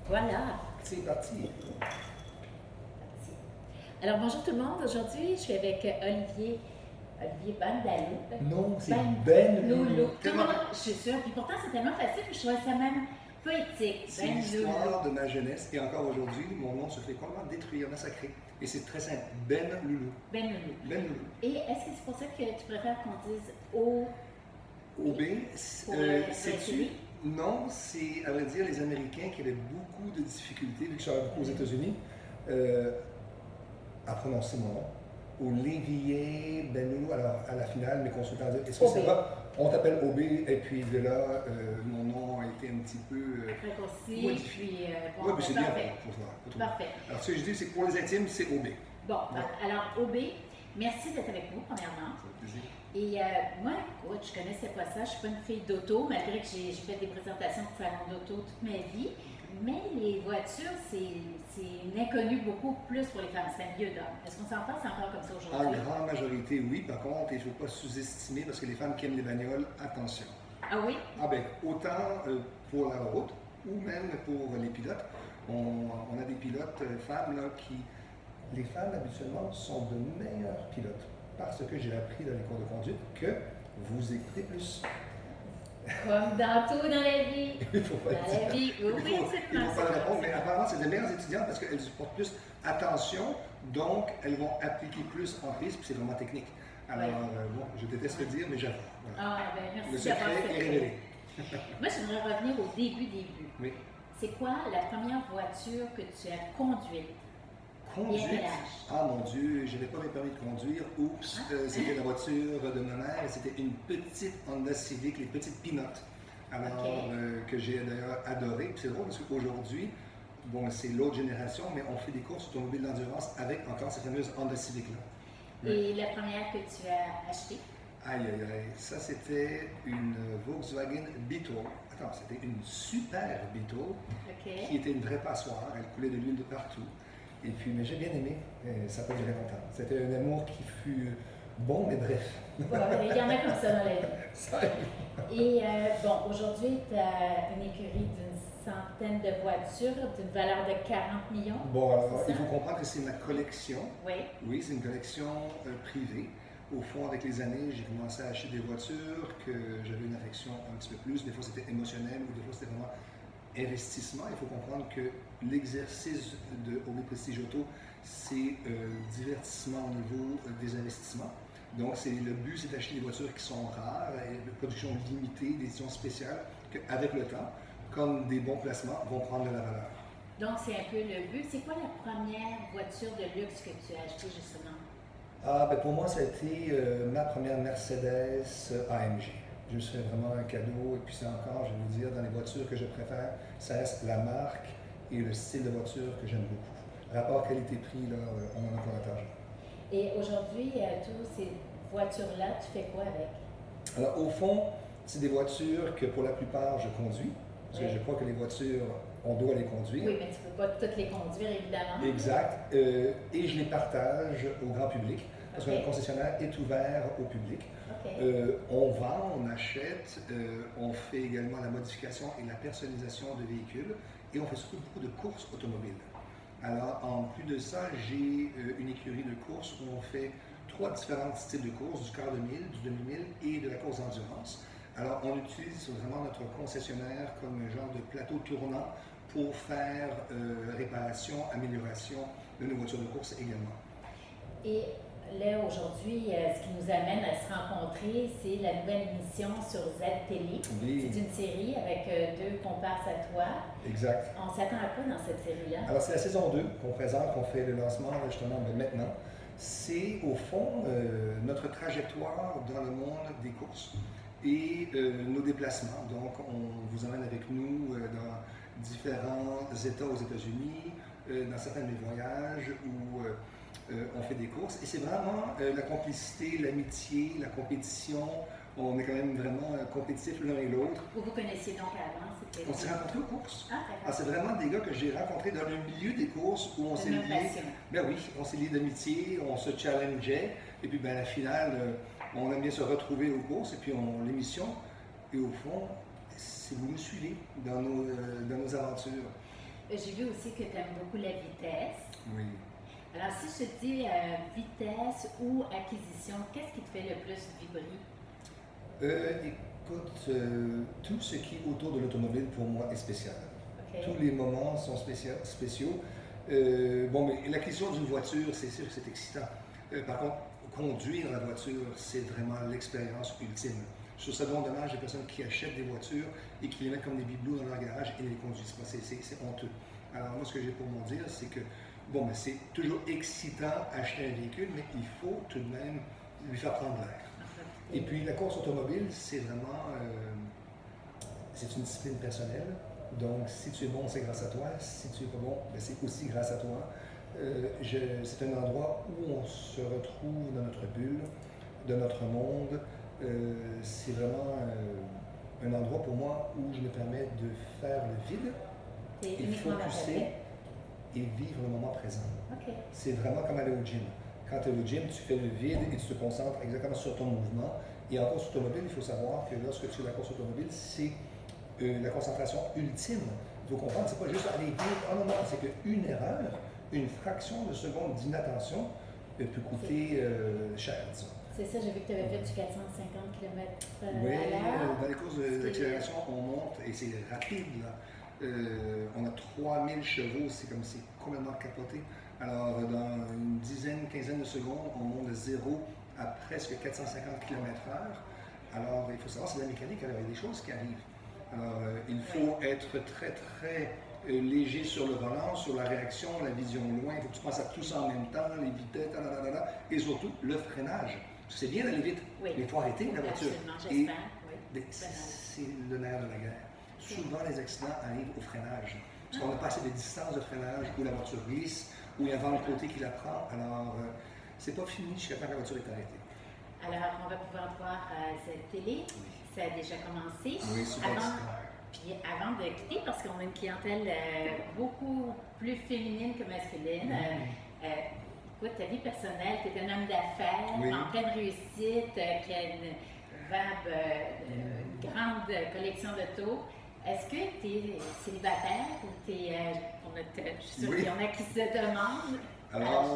Voilà. C'est parti. Alors, bonjour tout le monde. Aujourd'hui, je suis avec Olivier Bandalou. Non, c'est Ben Loulou. Loulou. Tout le monde, je suis sûre. Puis pourtant, c'est tellement facile que je trouvais ça même poétique. C'est l'histoire de ma jeunesse et encore aujourd'hui, mon nom se fait complètement détruire, massacrer. Et c'est très simple. Ben Loulou. Ben Loulou. Ben Loulou. Et est-ce que c'est pour ça que tu préfères qu'on dise O? OB, sais-tu? Non, c'est à vrai dire les Américains qui avaient beaucoup de difficultés, vu que je suis beaucoup aux États-Unis, à prononcer mon nom. Olivier Ben Loulou, alors à la finale, mes consultants disent est-ce que ça va? On t'appelle OB, et puis de là, mon nom a été un petit peu raccourci, modifié. Puis Oui, mais c'est bien pour toi. Parfait. Alors, ce que je dis, c'est que pour les intimes, c'est OB. Bon, alors OB, merci d'être avec nous, premièrement. Ça fait plaisir. Et moi, écoute, je connaissais pas ça, je suis pas une fille d'auto, malgré que j'ai fait des présentations de salon d'auto toute ma vie. Mais les voitures, c'est une inconnue beaucoup plus pour les femmes. C'est un vieux d'homme. Est-ce qu'on s'en passe encore comme ça aujourd'hui? En grande majorité, oui. Par contre, il ne faut pas sous-estimer parce que les femmes qui aiment les bagnoles, attention. Ah oui? Ah ben, autant pour la route ou même pour les pilotes. On a des pilotes femmes là, qui... Les femmes, habituellement, sont de meilleures pilotes parce que j'ai appris dans les cours de conduite que vous écoutez plus. Comme dans tout dans la vie. Il faut pas dans la vie, oui, il faut pas le répondre, mais apparemment, c'est de meilleures étudiantes parce qu'elles portent plus attention, donc elles vont appliquer plus en piste, puis c'est vraiment technique. Alors, bon, je déteste le dire, mais j'avoue. Voilà. Ah, ben merci. Le secret est révélé. Moi, j'aimerais revenir au début. Oui. C'est quoi la première voiture que tu as conduite? Conduite? Ah mon Dieu, je n'avais pas mes permis de conduire. Oups, c'était la voiture de ma mère. C'était une petite Honda Civic, les petites Peanuts. Alors, que j'ai d'ailleurs adoré. Puis c'est drôle parce qu'aujourd'hui, bon, c'est l'autre génération, mais on fait des courses automobiles d'endurance avec encore cette fameuse Honda Civic-là. Et la première que tu as achetée? Aïe, aïe, aïe. Ça, c'était une Volkswagen Beetle. Attends, c'était une super Beetle qui était une vraie passoire. Elle coulait de l'huile de partout. Et puis, mais j'ai bien aimé. Ça n'a pas duré longtemps. C'était un amour qui fut bon, mais bref. Bon, il y en a comme ça dans la vie. Et bon, aujourd'hui, tu as une écurie d'une centaine de voitures, d'une valeur de 40 millions. Bon, alors, il faut comprendre que c'est ma collection. Oui. Oui, c'est une collection privée. Au fond, avec les années, j'ai commencé à acheter des voitures que j'avais une affection un petit peu plus. Des fois, c'était émotionnel ou des fois, c'était vraiment investissement. Il faut comprendre que l'exercice de OB Prestige Auto, c'est divertissement au niveau des investissements. Donc, le but, c'est d'acheter des voitures qui sont rares, de production limitée, d'édition spéciale, qu'avec le temps, comme des bons placements, vont prendre de la valeur. Donc, c'est un peu le but. C'est quoi la première voiture de luxe que tu as achetée, justement? Ah, ben pour moi, ça a été ma première Mercedes AMG. Je me suis fait vraiment un cadeau. Et puis c'est encore, je vais vous dire, dans les voitures que je préfère, ça reste la marque et le style de voiture que j'aime beaucoup. Rapport qualité-prix, là, on en a pour la tâche. Et aujourd'hui, toutes ces voitures-là, tu fais quoi avec? Alors, au fond, c'est des voitures que pour la plupart, je conduis. Parce que je crois que les voitures, on doit les conduire. Oui, mais tu ne peux pas toutes les conduire, évidemment. Exact. Et je les partage au grand public. Parce qu'un concessionnaire est ouvert au public. On vend, on achète, on fait également la modification et la personnalisation de véhicules et on fait surtout beaucoup de courses automobiles. Alors, en plus de ça, j'ai une écurie de courses où on fait 3 différents styles de courses, du quart de mille, du demi-mille et de la course d'endurance. Alors, on utilise vraiment notre concessionnaire comme un genre de plateau tournant pour faire réparation, amélioration de nos voitures de course également. Et là, aujourd'hui, ce qui nous amène à se rencontrer, c'est la nouvelle émission sur Z-Télé. Oui. C'est une série avec 2 comparses à toi. Exact. On s'attend à quoi dans cette série-là? Alors, c'est la saison 2 qu'on présente, qu'on fait le lancement justement maintenant. C'est au fond notre trajectoire dans le monde des courses et nos déplacements. Donc, on vous emmène avec nous dans différents États aux États-Unis, dans certains de mes voyages où on fait des courses. Et c'est vraiment la complicité, l'amitié, la compétition. On est quand même vraiment compétitifs l'un et l'autre. Vous vous connaissiez donc avant? On s'est rencontrés aux courses. Ah, d'accord. C'est vraiment des gars que j'ai rencontrés dans le milieu des courses où on s'est liés. Ben oui, on s'est liés d'amitié, on se challengeait. Et puis, ben, à la finale, on aime bien se retrouver aux courses et puis l'émission. Et au fond, si vous nous suivez dans nos aventures. J'ai vu aussi que tu aimes beaucoup la vitesse. Oui. Alors, si je te dis vitesse ou acquisition, qu'est-ce qui te fait le plus vibrer? Écoute, tout ce qui est autour de l'automobile pour moi est spécial. Okay. Tous les moments sont spéciaux. Bon, mais l'acquisition d'une voiture, c'est sûr que c'est excitant. Par contre, conduire la voiture, c'est vraiment l'expérience ultime. Je trouve ça donc dommage des personnes qui achètent des voitures et qui les mettent comme des bibelots dans leur garage et ne les conduisent pas. C'est honteux. Alors moi, ce que j'ai pour m'en dire, c'est que, bon, c'est toujours excitant acheter un véhicule, mais il faut tout de même lui faire prendre l'air. Et puis la course automobile, c'est vraiment, c'est une discipline personnelle. Donc si tu es bon, c'est grâce à toi. Si tu es pas bon, c'est aussi grâce à toi. C'est un endroit où on se retrouve dans notre bulle, de notre monde. C'est vraiment un endroit pour moi où je me permets de faire le vide et focuser et vivre le moment présent. Okay. C'est vraiment comme aller au gym. Quand tu es au gym, tu fais le vide et tu te concentres exactement sur ton mouvement. Et en course automobile, il faut savoir que lorsque tu fais la course automobile, c'est la concentration ultime. Il faut comprendre, c'est pas juste aller vite. Oh non, non, c'est qu'une erreur, une fraction de seconde d'inattention peut coûter cher, disons. C'est ça, j'ai vu que tu avais fait du 450 km oui, à l'heure. dans les courses d'accélération, on monte et c'est rapide, là. On a 3000 chevaux, c'est comme c'est complètement capoté. Alors, dans une dizaine, quinzaine de secondes, on monte de 0 à presque 450 km/h. Alors, il faut savoir, c'est de la mécanique, alors il y a des choses qui arrivent. Alors, il faut être très, très léger sur le volant, sur la réaction, la vision loin. Il faut que tu penses à tout ça en même temps, les vitesses, et surtout le freinage. C'est bien d'aller vite, mais il faut arrêter la voiture. Et c'est le nerf de la guerre. Souvent, les accidents arrivent au freinage. Parce qu'on a passé des distances de freinage où la voiture glisse, où il y a un vent de côté qui la prend. Alors, c'est pas fini jusqu'à temps que la voiture est arrêtée. Alors, on va pouvoir voir cette télé. Oui. Ça a déjà commencé. Oui, super. Puis avant de quitter, parce qu'on a une clientèle beaucoup plus féminine que masculine, écoute, ta vie personnelle, tu es un homme d'affaires, oui. En pleine réussite, qui a une grande collection d'autos. Est-ce que tu es célibataire ou tu es. Je suis sûre qu'il y en a qui se demandent. Alors,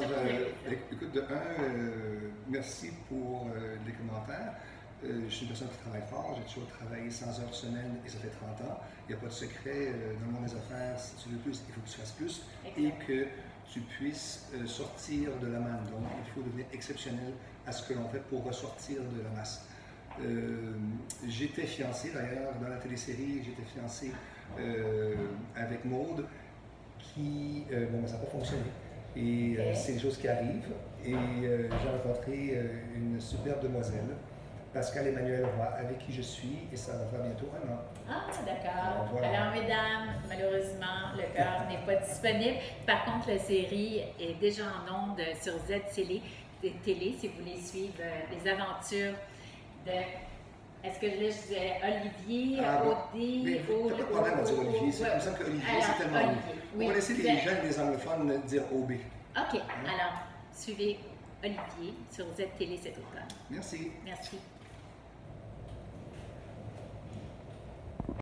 écoute, de un, merci pour les commentaires. Je suis une personne qui travaille fort, j'ai toujours travaillé 100 heures semaine et ça fait 30 ans. Il n'y a pas de secret dans le monde des affaires, si tu veux plus, il faut que tu fasses plus. Exactement. Et que tu puisses sortir de la manne. Donc, il faut devenir exceptionnel à ce que l'on fait pour ressortir de la masse. J'étais fiancé d'ailleurs dans la télésérie, j'étais fiancé avec Maude qui, bon, ça n'a pas fonctionné. Et c'est des choses qui arrivent. Et j'ai rencontré une superbe demoiselle, Pascal Emmanuel Roy, avec qui je suis, et ça va faire bientôt 1 an. Ah, d'accord. Alors, mesdames, malheureusement, le cœur n'est pas disponible. Par contre, la série est déjà en ondes sur Z-Télé, si vous voulez suivre les aventures de... Est-ce que là, je disais Olivier, Audé, Aude? Pas de problème à dire Olivier, c'est comme ça qu'Olivier, c'est tellement oui. On va laisser les gens, les anglophones, dire OB. OK, alors, suivez Olivier sur Z-Télé cet automne. Merci. Merci.